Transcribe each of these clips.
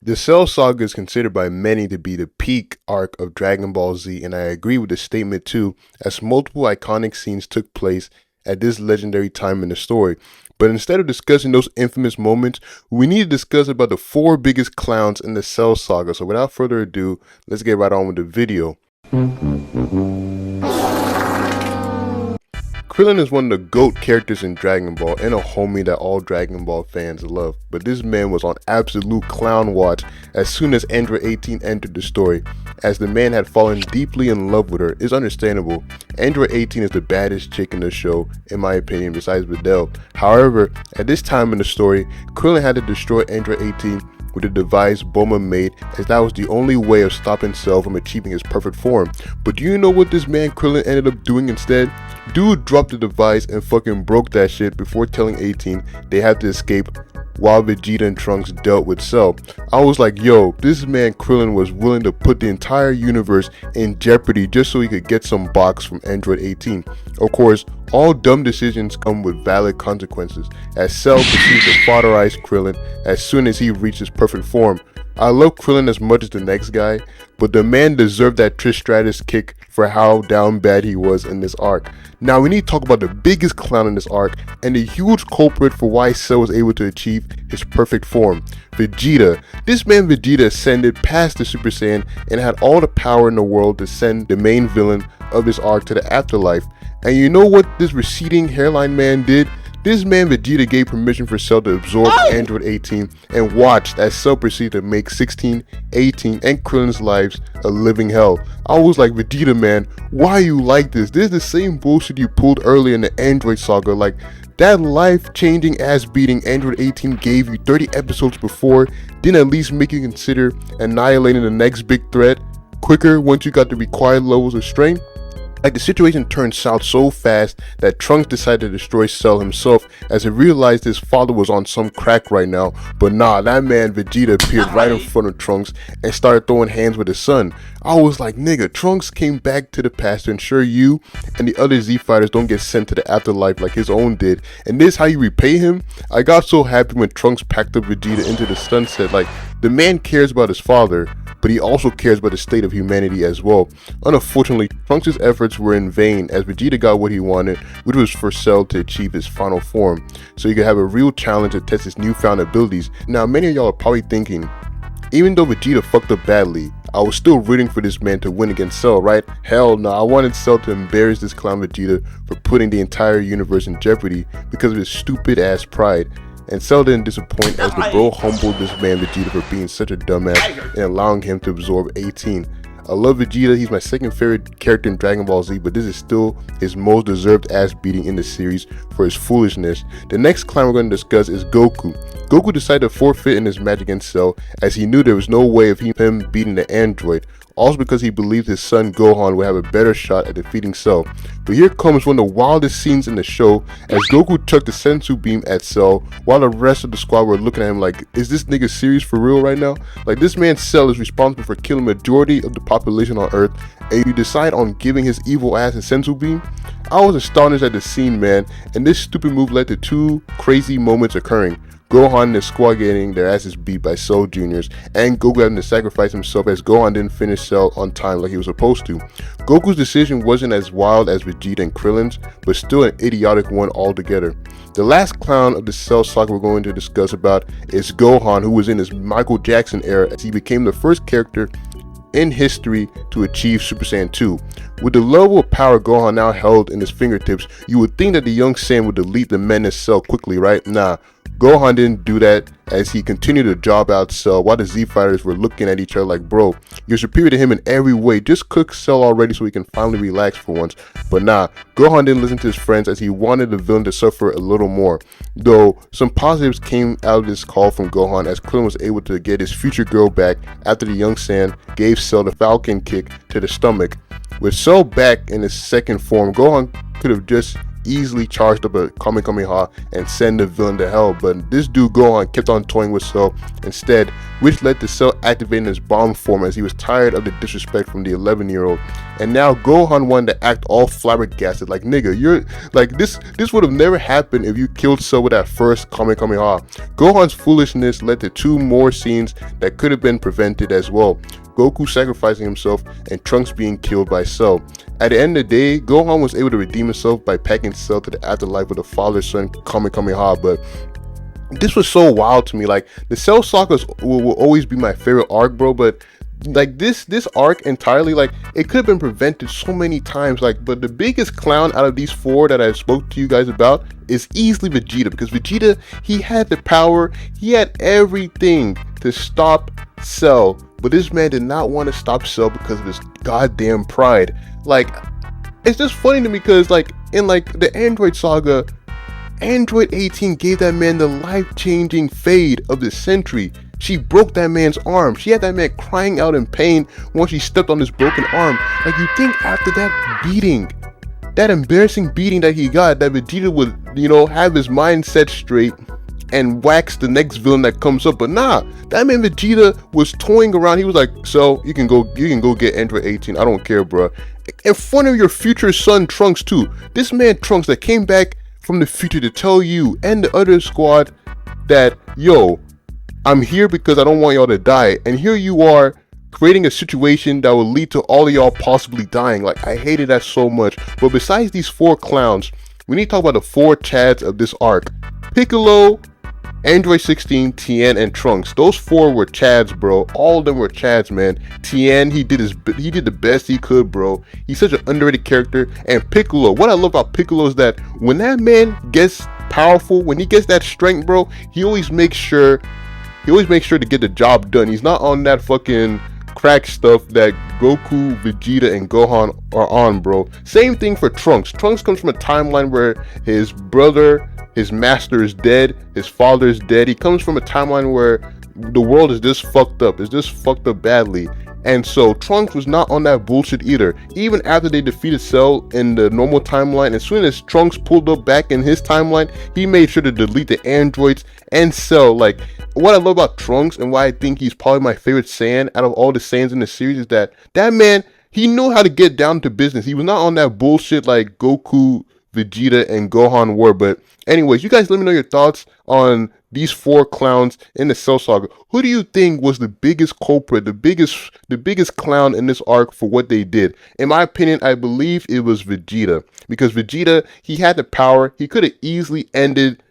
The Cell Saga is considered by many to be the peak arc of Dragon Ball Z, and I agree with the statement too, as multiple iconic scenes took place at this legendary time in the story. But instead of discussing those infamous moments, we need to discuss about the 4 biggest clowns in the Cell Saga. So without further ado, let's get right on with the video. Krillin is one of the GOAT characters in Dragon Ball and a homie that all Dragon Ball fans love, but this man was on absolute clown watch as soon as Android 18 entered the story, as the man had fallen deeply in love with her. It's understandable. Android 18 is the baddest chick in the show, in my opinion, besides Videl. However, at this time in the story, Krillin had to destroy Android 18 with a device Bulma made, as that was the only way of stopping Cell from achieving his perfect form. But do you know what this man Krillin ended up doing instead? Dude dropped the device and fucking broke that shit before telling 18 they had to escape while Vegeta and Trunks dealt with Cell. I was like, yo, this man Krillin was willing to put the entire universe in jeopardy just so he could get some box from Android 18. Of course, all dumb decisions come with valid consequences, as Cell proceeds to foderize Krillin as soon as he reaches perfect form. I love Krillin as much as the next guy, but the man deserved that Trish Stratus kick for how down bad he was in this arc. Now we need to talk about the biggest clown in this arc and the huge culprit for why Cell was able to achieve his perfect form, Vegeta. This man Vegeta ascended past the Super Saiyan and had all the power in the world to send the main villain of this arc to the afterlife. And you know what this receding hairline man did? This man Vegeta gave permission for Cell to absorb Android 18 and watched as Cell proceeded to make 16, 18, and Krillin's lives a living hell. I was like, Vegeta man, why are you like this? This is the same bullshit you pulled earlier in the Android Saga. Like, that life-changing ass-beating Android 18 gave you 30 episodes before didn't at least make you consider annihilating the next big threat quicker once you got the required levels of strength? Like, the situation turned south so fast that Trunks decided to destroy Cell himself as he realized his father was on some crack right now. But nah, that man Vegeta appeared right in front of Trunks and started throwing hands with his son. I was like, nigga, Trunks came back to the past to ensure you and the other Z fighters don't get sent to the afterlife like his own did. And this how you repay him? I got so happy when Trunks packed up Vegeta into the sunset. Like, the man cares about his father, but he also cares about the state of humanity as well. Unfortunately, Trunks' efforts were in vain as Vegeta got what he wanted, which was for Cell to achieve his final form, so he could have a real challenge to test his newfound abilities. Now, many of y'all are probably thinking, even though Vegeta fucked up badly, I was still rooting for this man to win against Cell, right? Hell no, I wanted Cell to embarrass this clown Vegeta for putting the entire universe in jeopardy because of his stupid ass pride. And Cell didn't disappoint as the bro humbled this man Vegeta for being such a dumbass and allowing him to absorb 18. I love Vegeta, he's my second favorite character in Dragon Ball Z, but this is still his most deserved ass beating in the series for his foolishness. The next clown we're going to discuss is Goku. Goku decided to forfeit in his match against Cell as he knew there was no way of him beating the android. Also because he believed his son Gohan would have a better shot at defeating Cell. But here comes one of the wildest scenes in the show as Goku chucked the Senzu beam at Cell while the rest of the squad were looking at him like, is this nigga serious for real right now? Like, this man Cell is responsible for killing majority of the population on Earth, and you decide on giving his evil ass a Senzu beam? I was astonished at the scene, man, and this stupid move led to 2 crazy moments occurring. Gohan and his squad getting their asses beat by Cell Juniors, and Goku having to sacrifice himself as Gohan didn't finish Cell on time like he was supposed to. Goku's decision wasn't as wild as Vegeta and Krillin's, but still an idiotic one altogether. The last clown of the Cell Saga we're going to discuss about is Gohan, who was in his Michael Jackson era as he became the first character in history to achieve Super Saiyan 2. With the level of power Gohan now held in his fingertips, you would think that the young Saiyan would delete the menace Cell quickly, right? Nah, Gohan didn't do that as he continued to job out Cell while the Z fighters were looking at each other like, bro, you're superior to him in every way, just cook Cell already so he can finally relax for once. But nah, Gohan didn't listen to his friends as he wanted the villain to suffer a little more. Though some positives came out of this call from Gohan as Krillin was able to get his future girl back after the young Saiyan gave Cell the Falcon kick to the stomach. With Cell back in his second form, Gohan could have just easily charged up a Kamehameha and send the villain to hell, but this dude Gohan kept on toying with Cell instead, which led to Cell activating his bomb form as he was tired of the disrespect from the 11-year-old. And now Gohan wanted to act all flabbergasted, like, nigga, you're like, this would have never happened if you killed Cell with that first Kamehameha. Gohan's foolishness led to 2 more scenes that could have been prevented as well: Goku sacrificing himself and Trunks being killed by Cell. At the end of the day, Gohan was able to redeem himself by packing Cell to the afterlife with a father-son Kamehameha, but this was so wild to me. Like, the Cell sagas will always be my favorite arc, bro, but like this arc entirely, like, it could have been prevented so many times. Like, but the biggest clown out of these 4 that I spoke to you guys about is easily Vegeta, because Vegeta, he had the power, he had everything to stop Cell, but this man did not want to stop Cell because of his goddamn pride. Like, it's just funny to me because, like, in like the Android saga, Android 18 gave that man the life-changing fade of the century. She broke that man's arm. She had that man crying out in pain when she stepped on his broken arm. Like, you think after that beating, that embarrassing beating that he got, that Vegeta would, you know, have his mind set straight and wax the next villain that comes up. But nah, that man Vegeta was toying around. He was like, so you can go get Android 18. I don't care, bro. In front of your future son Trunks too. This man Trunks that came back from the future to tell you and the other squad that, yo, I'm here because I don't want y'all to die. And here you are creating a situation that will lead to all of y'all possibly dying. Like, I hated that so much. But besides these 4 clowns, we need to talk about the 4 Chads of this arc: Piccolo, Android 16, Tien, and Trunks. Those 4 were Chads, bro. All of them were Chads, man. Tien, he did the best he could, bro. He's such an underrated character. And Piccolo, what I love about Piccolo is that when that man gets powerful, when he gets that strength, bro, he always makes sure to get the job done. He's not on that fucking crack stuff that Goku, Vegeta, and Gohan are on, bro. Same thing for Trunks. Trunks comes from a timeline where his brother, his master, is dead, his father is dead. He comes from a timeline where the world is just fucked up. It's just fucked up badly. And so Trunks was not on that bullshit either. Even after they defeated Cell in the normal timeline, as soon as Trunks pulled up back in his timeline, he made sure to delete the androids and Cell. Like, what I love about Trunks and why I think he's probably my favorite Saiyan out of all the Saiyans in the series is that man, he knew how to get down to business. He was not on that bullshit like Goku, Vegeta, and Gohan were. But anyways, you guys let me know your thoughts on these 4 clowns in the Cell Saga. Who do you think was the biggest culprit, the biggest clown in this arc for what they did? In my opinion, I believe it was Vegeta, because Vegeta, he had the power. He could have easily ended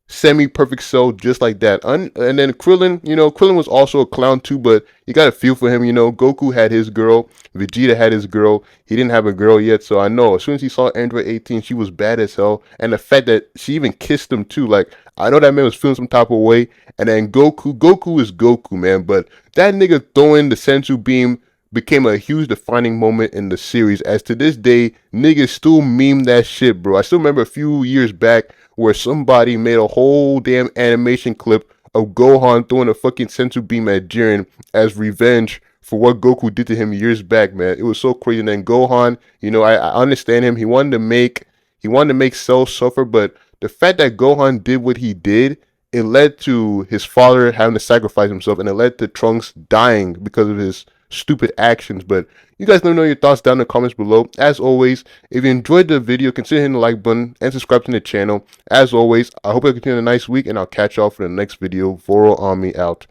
semi-perfect Cell just like that. And then Krillin, you know, Krillin was also a clown too, but you got to feel for him. You know, Goku had his girl, Vegeta had his girl. He didn't have a girl yet, so I know as soon as he saw Android 18, she was bad as hell. And the fact that she even kissed him too, like, I know that man was feeling some type of way. And then Goku is Goku, man, but that nigga throwing the sensu beam became a huge defining moment in the series. As to this day, niggas still meme that shit, bro. I still remember a few years back where somebody made a whole damn animation clip of Gohan throwing a fucking sensu beam at Jiren as revenge for what Goku did to him years back, man. It was so crazy. And then Gohan, you know, I understand him. He wanted to make Cell suffer, but the fact that Gohan did what he did, it led to his father having to sacrifice himself, and it led to Trunks dying because of his stupid actions. But you guys let me know your thoughts down in the comments below. As always, if you enjoyed the video, consider hitting the like button and subscribe to the channel. As always, I hope you continue a nice week, and I'll catch y'all for the next video. Voro Army out.